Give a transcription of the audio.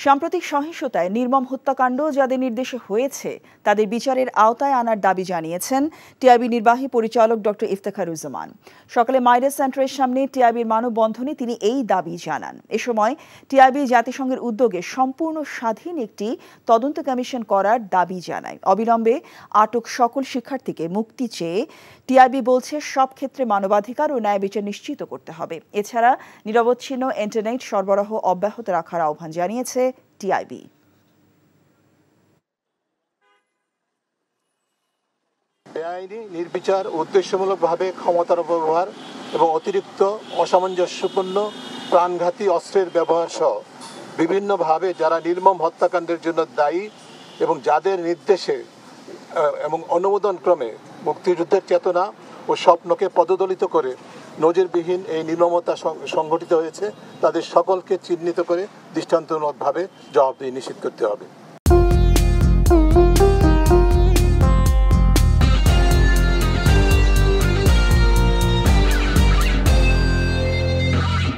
সাম্প্রতিক সহিংসতায় নির্মম হত্যাকাণ্ড যাদের নির্দেশে হয়েছে তাদের বিচারের আওতায় আনার দাবি জানিয়েছেন টিআইবি নির্বাহী পরিচালক ডক্টর ইফতেখারুজ্জামান। সকালে মাইডাস সেন্টারের সামনে টিআইবির মানববন্ধনে তিনি এই দাবি জানান। এ সময় টিআইবি জাতিসংঘের উদ্যোগে সম্পূর্ণ স্বাধীন একটি তদন্ত কমিশন করার দাবি জানায়। অবিলম্বে আটক সকল শিক্ষার্থীকে মুক্তি চেয়ে টিআইবি বলছে সব ক্ষেত্রে মানবাধিকার ও ন্যায় বিচার নিশ্চিত করতে হবে। এছাড়া নিরবচ্ছিন্ন ইন্টারনেট সরবরাহ অব্যাহত রাখার আহ্বান জানিয়েছে টিআইবি। বেআইনি, নির্বিচার, উদ্দেশ্যমূলকভাবে ক্ষমতার অপব্যবহার এবং অতিরিক্ত অসামঞ্জস্যপূর্ণ প্রাণঘাতী অস্ত্রের ব্যবহার সহ বিভিন্নভাবে যারা নির্মম হত্যাকাণ্ডের জন্য দায়ী এবং যাদের নির্দেশে এবং অনুমোদন ক্রমে মুক্তিযুদ্ধের চেতনা ও স্বপ্নকে পদদলিত করে নজিরবিহীন এই নির্মমতা সংঘটিত হয়েছে, তাদের সকলকে চিহ্নিত করে দৃষ্টান্তমূলকভাবে জবাবদিহি নিশ্চিত করতে হবে।